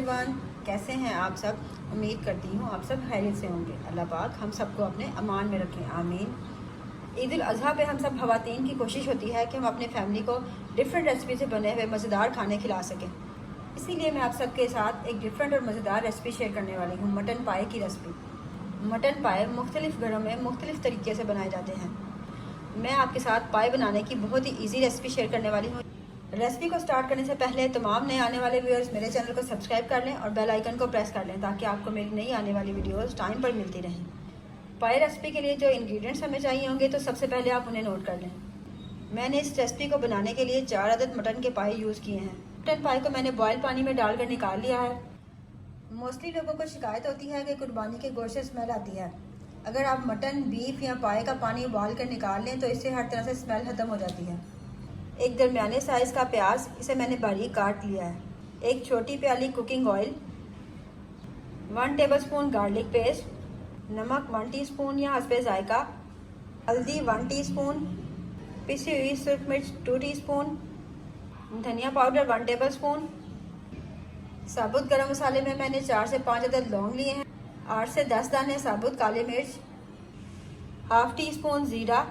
Everyone, कैसे हैं आप सब। उम्मीद करती हूँ आप सब खैरियत से होंगे। अल्लाह पाक हम सबको अपने अमान में रखें, आमीन। ईद उल अज़हा पे हम सब ख़वातीन की कोशिश होती है कि हम अपनी फैमिली को डिफरेंट रेसिपी से बने हुए मज़ेदार खाने खिला सकें। इसीलिए मैं आप सबके साथ एक डिफरेंट और मज़ेदार रेसिपी शेयर करने वाली हूँ, मटन पाए की रेसिपी। मटन पाए मुख्तलिफ़ घरों में मुख्तलिफ़ तरीके से बनाए जाते हैं। मैं आपके साथ पाए बनाने की बहुत ही ईजी रेसिपी शेयर करने वाली हूँ। रेसिपी को स्टार्ट करने से पहले तमाम नए आने वाले व्यूअर्स मेरे चैनल को सब्सक्राइब कर लें और बेल आइकन को प्रेस कर लें ताकि आपको मेरी नई आने वाली वीडियोस टाइम पर मिलती रहें। पाए रेसिपी के लिए जो इंग्रेडिएंट्स हमें चाहिए होंगे तो सबसे पहले आप उन्हें नोट कर लें। मैंने इस रेसिपी को बनाने के लिए 4 अदद मटन के पाए यूज़ किए हैं। मटन पाए को मैंने बॉयल पानी में डालकर निकाल लिया है। मोस्टली लोगों को शिकायत होती है कि कुर्बानी के गोश्त से स्मेल आती है। अगर आप मटन, बीफ या पाए का पानी उबाल कर निकाल लें तो इससे हर तरह से स्मेल ख़त्म हो जाती है। एक दरमियाने साइज़ का प्याज, इसे मैंने बारीक काट लिया है। एक छोटी प्याली cooking oil, 1 tablespoon garlic paste, नमक 1 टीस्पून या हस्बे जायका, हल्दी 1 टीस्पून, पिसी हुई सुर्ख मिर्च 2 टीस्पून, धनिया पाउडर 1 टेबलस्पून। साबुत गरम मसाले में मैंने 4 से 5 अदद लौंग लिए हैं, 8 से 10 दाने साबुत काले मिर्च, हाफ टी स्पून ज़ीरा,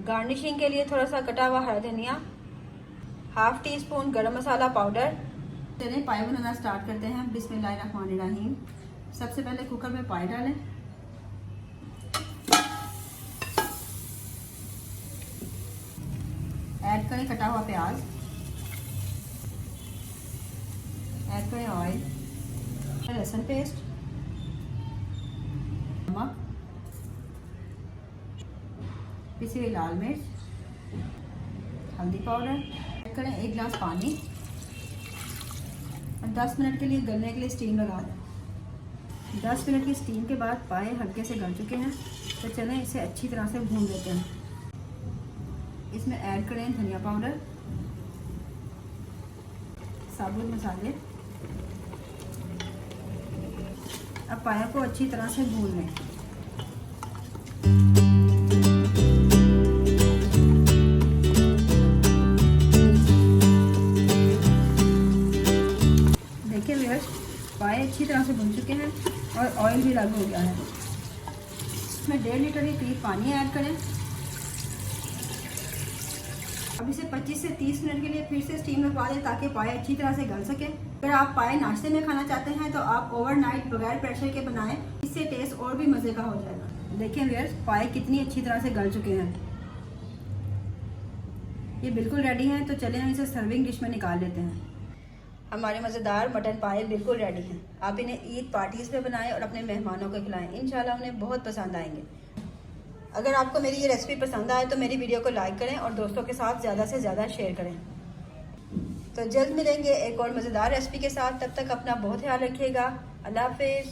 गार्निशिंग के लिए थोड़ा सा कटा हुआ हरा धनिया, हाफ टी स्पून गरम मसाला पाउडर। चलिए पाए बनाना स्टार्ट करते हैं। बिस्मिल्लाहिर्रहमानिर्रहीम। सबसे पहले कुकर में पाए डालें, ऐड करें कटा हुआ प्याज, ऐड करें ऑयल, लहसुन पेस्ट, नमक, पिसी हुई लाल मिर्च, हल्दी पाउडर। ऐड करें 1 गिलास पानी और 10 मिनट के लिए गलने के लिए स्टीम लगा दें। 10 मिनट की स्टीम के बाद पाए हल्के से गल चुके हैं, तो चलें इसे अच्छी तरह से भून लेते हैं। इसमें ऐड करें धनिया पाउडर, साबुत मसाले। अब पाया को अच्छी तरह से भून लें। देखिए व्यूअर्स, पाए अच्छी तरह से भून चुके हैं और ऑयल भी अलग हो गया है। इसमें 1.5 लीटर के करीब पानी ऐड करें। अब इसे 25 से 30 मिनट के लिए फिर से स्टीम लगवा दें ताकि पाए अच्छी तरह से गल सके। अगर आप पाए नाश्ते में खाना चाहते हैं तो आप ओवरनाइट बगैर प्रेशर के बनाएं, इससे टेस्ट और भी मज़े का हो जाएगा। देखिए व्यूअर्स, पाए कितनी अच्छी तरह से गल चुके हैं। ये बिल्कुल रेडी हैं, तो चलें हम इसे सर्विंग डिश में निकाल लेते हैं। हमारे मज़ेदार मटन पाए बिल्कुल रेडी हैं। आप इन्हें ईद पार्टीज़ में बनाएं और अपने मेहमानों को खिलाएं। इंशाल्लाह उन्हें बहुत पसंद आएंगे। अगर आपको मेरी ये रेसिपी पसंद आए तो मेरी वीडियो को लाइक करें और दोस्तों के साथ ज़्यादा से ज़्यादा शेयर करें। तो जल्द मिलेंगे एक और मज़ेदार रेसिपी के साथ। तब तक अपना बहुत ख्याल रखिएगा। अल्लाह हाफिज़।